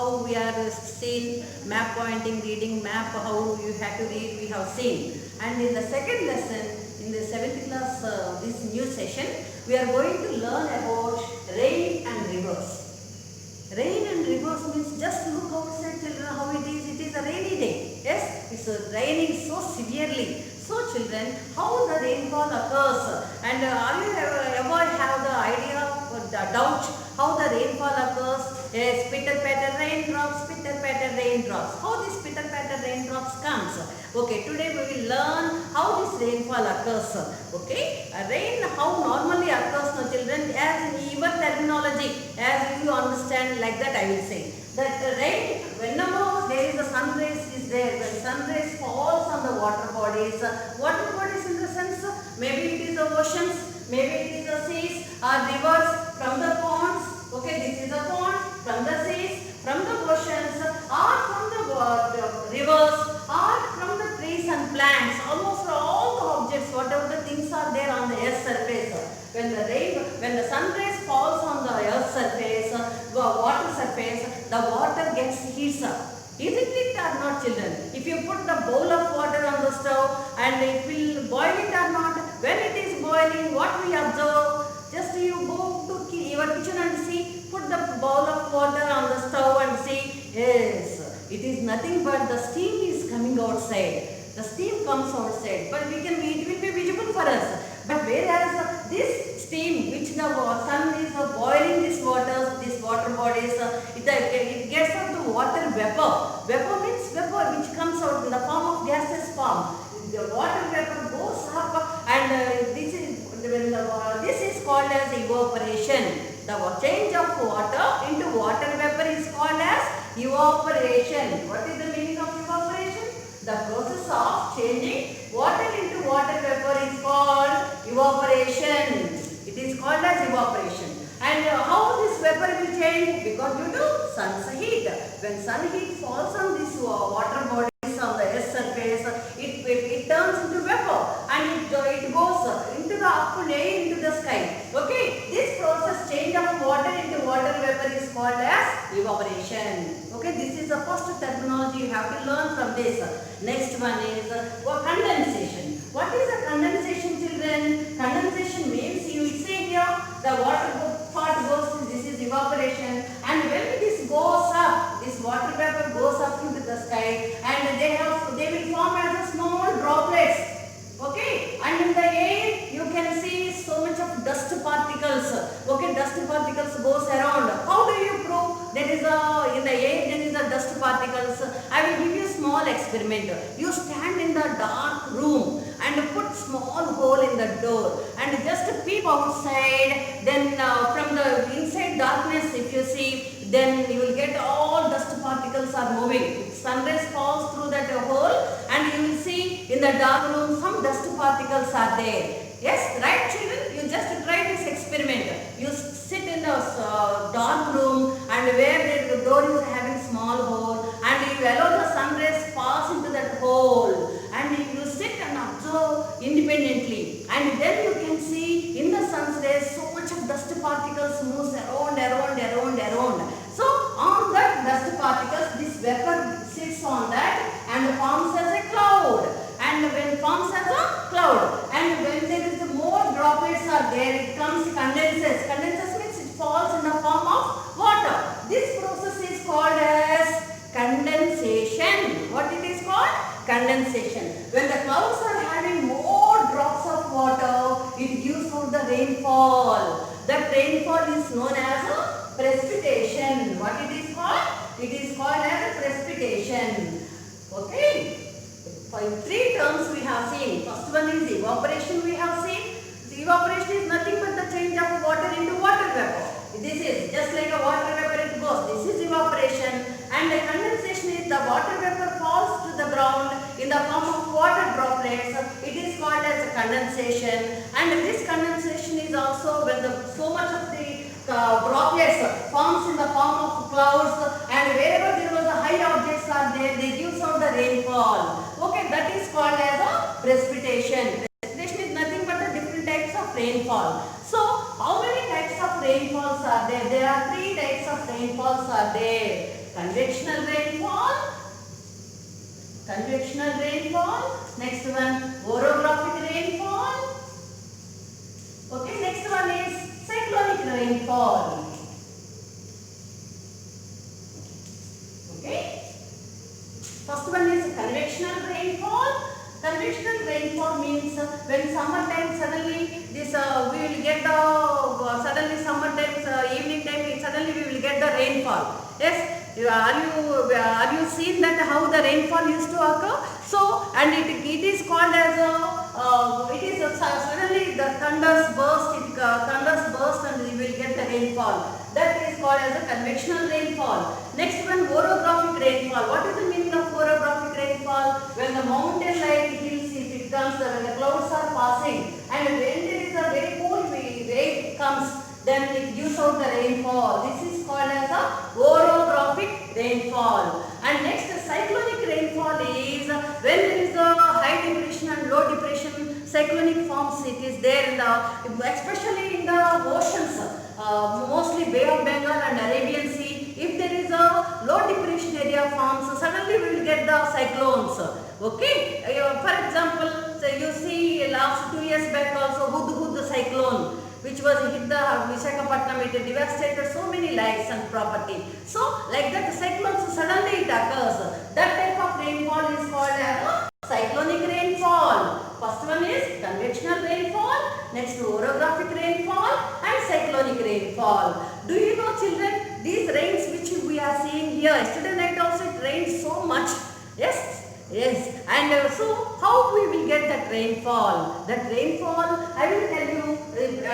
how we are seen, map pointing, reading map, how you have to read, we have seen. And in the second lesson, in the 7th class, this new session, we are going to learn about rain and rivers. Rain and rivers means just look outside, children, how it is. It is a rainy day. Yes, it's raining so severely. So children, how the rainfall occurs, and are you ever have the idea or the doubt how the rainfall occurs? Yes, pitter patter raindrops, pitter patter raindrops. How this pitter patter raindrops comes? Okay, today we will learn how this rainfall occurs. Okay, rain how normally occurs, no children, as in your terminology, as you understand, like that I will say. That rain, whenever there is a sun rays is there, when sun rays falls on the water bodies in the sense, maybe it is the oceans, maybe it is the seas or rivers, from the ponds. Okay, this is a pond, from the seas, from the oceans, or from the rivers, or from the trees and plants, almost all the objects, whatever the things are there on the earth's surface. When the sun rays falls on the earth's surface, water surface, the water gets heats up. Isn't it or not, children? If you put the bowl of water on the stove and it will boil it or not, when it is boiling, what we observe? Just you go to your kitchen and see, put the bowl of water on the stove and see, yes, it is nothing but the steam is coming outside. The steam comes outside, but it will be visible for us. But whereas this steam which the sun is boiling these water bodies, it gets up to water vapor. Vapor means vapor which comes out in the form of gaseous form. The water vapor goes up, and this is called as evaporation. The change of water into water vapor is called as evaporation. What is the meaning of evaporation? The process of changing water into water vapor is called evaporation. It is called as evaporation. And how this vapor will change? Because due to sun's heat. When sun heat falls on this water bodies on the earth's surface, it turns into vapor, and it goes into the up layer into the sky. Okay, this process, change of water into water vapor, is called as evaporation. Okay, this is the first terminology you have to learn from this. Next one is condensation. What is a condensation, children? Condensation means, you see here, the water part goes to, this is evaporation, and when this goes up, this water vapor goes up into the sky, and they will form as a small droplets. Okay, and in the air you can see so much of dust particles. Okay, dust particles goes around. How do you prove there is in the air there is a dust particles? I will give you a small experiment. You stand in the dark room and put small hole in the door and just peep outside. Then from the inside darkness, if you see, then you will get all dust particles are moving. Sun rays falls through that hole, and you will see in the dark room some dust particles are there. Yes, right, children? You just try this experiment. You sit in the dark room, and where the door is having small hole, and you allow the sun rays pass into that hole, and you sit and observe independently, and then you can see in the sun's rays so much of dust particles moves around. So on that dust particles, this vapor sits on that and forms as a cloud. And when forms as a cloud, and when there is more droplets are there, it comes condenses. Condenses means it falls in the form of water. This process is called as condensation. What it is called? Condensation. When the clouds are having more drops of water, it gives out the rainfall. That rainfall is known as a precipitation. What it is called? It is called as a precipitation. Okay. Three terms we have seen. First one is evaporation we have seen. So evaporation is nothing but the change of water into water vapor. This is just like a water vapor it goes. This is evaporation. And the condensation is the water vapor falls to the ground in the form of water droplets. It is called as a condensation. And this condensation is also when so much of the droplets forms in the form of clouds, and wherever there was a high objects are there, they gives out the rainfall. Okay, that is called as a precipitation. Precipitation is nothing but the different types of rainfall. So, how many types of rainfalls are there? There are three types of of rainfalls are there. Convectional rainfall, next one orographic rainfall. Okay, next one is cyclonic rainfall. Okay, first one is convectional rainfall. Convectional rainfall means when summertime suddenly this we will get the suddenly summertime evening time suddenly we will get the rainfall. Yes, are you seen that how the rainfall used to occur? So and it is called as suddenly the thunders burst and we will get the rainfall. That is called as a convectional rainfall. Next one, orographic rainfall. What is the meaning of orographic rainfall? When the mountain like hills it comes, when the clouds are passing and when there is a very cool wave comes, then it gives out the rainfall. This is called as a orographic rainfall. And next, cyclonic rainfall is when there is a high depression and low depression, cyclonic forms it is there in the, especially in the oceans, mostly Bay of Bengal and Arabian Sea. If there is a low depression area forms, suddenly we will get the cyclones. Okay, for example, so you see last 2 years back also Hudhud cyclone, which was hit the Visakhapatnam, it devastated so many lives and property. So like that cyclones suddenly it occurs. That type of rainfall is called as cyclonic rainfall. First one is convectional rainfall, next orographic rainfall and cyclonic rainfall. Do you know children, these rains which we are seeing here, yesterday night also it rained so much. Yes. Yes, and so how we will get that rainfall? That rainfall, I will tell you in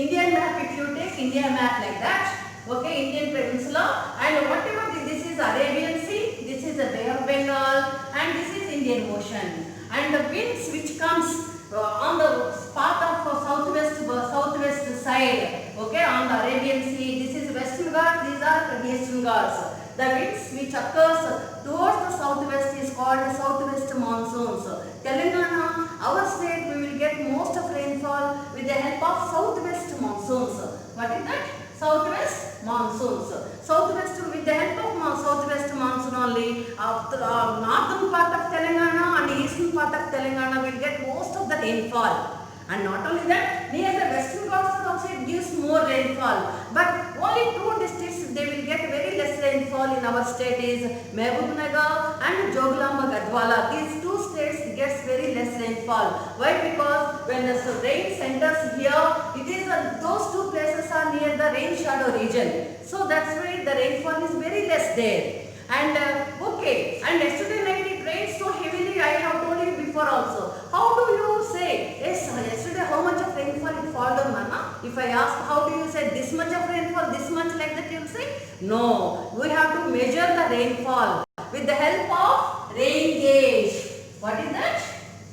Indian map, if you take India map like that, okay, Indian Peninsula, and whatever this is Arabian Sea, this is the Bay of Bengal, and this is Indian Ocean. And the winds which comes on the path of southwest side, okay, on the Arabian Sea, this is Western Ghats, these are Eastern Ghats. The winds which occurs towards the southwest is called southwest monsoons. Telangana, our state, we will get most of rainfall with the help of southwest monsoons. What is that? Southwest monsoons. Southwest, with the help of southwest monsoon only, northern part of Telangana and eastern part of Telangana will get most of the rainfall. And not only that, near the Western Ghats also it gives more rainfall. But only two districts they will get very less rainfall in our state is Mehbubnagar and Joglamba Gadwala. These two states gets very less rainfall. Why? Because when the rain centers here, it is those two places are near the rain shadow region. So that's why the rainfall is very less there. And okay, and yesterday night it rained so heavily, I have told you before also. How do you say, yes, yesterday how much of rainfall it fall down, Mama? If I ask how do you say this much of rainfall, this much like that you will say? No, we have to measure the rainfall with the help of rain gauge. What is that?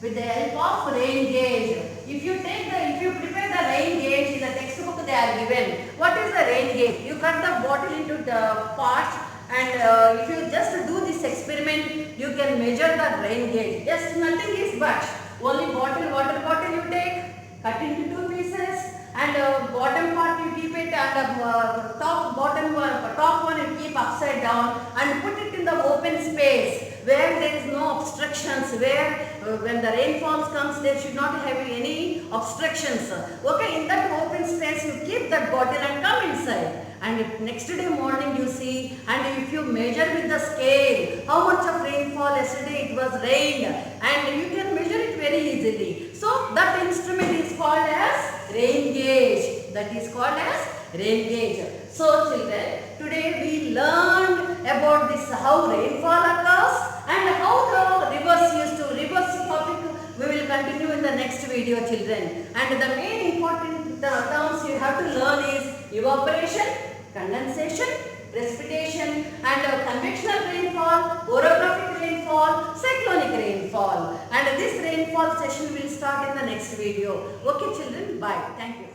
With the help of rain gauge. If you prepare the rain gauge in the textbook they are given. What is the rain gauge? You cut the bottle into the parts. And if you just do this experiment, you can measure the rain gauge. Just nothing is but only water bottle you take, cut into two pieces, and bottom part you keep it, and top one you keep upside down, and put it in the open space where there is no obstructions, where when the rainfall comes there should not have any obstructions. Okay, in that open space you keep that bottle and come inside. And if next day morning you see, and if you measure with the scale how much of rainfall yesterday it was rained, and you can measure it very easily. So that instrument is called as rain gauge. That is called as rain gauge. So children, today we learned about this how rainfall occurs and how the reverse topic we will continue in the next video, children. And the main important terms you have to learn is evaporation, condensation, precipitation, and convectional rainfall, orographic rainfall, cyclonic rainfall. And this rainfall session will start in the next video. Okay children, bye. Thank you.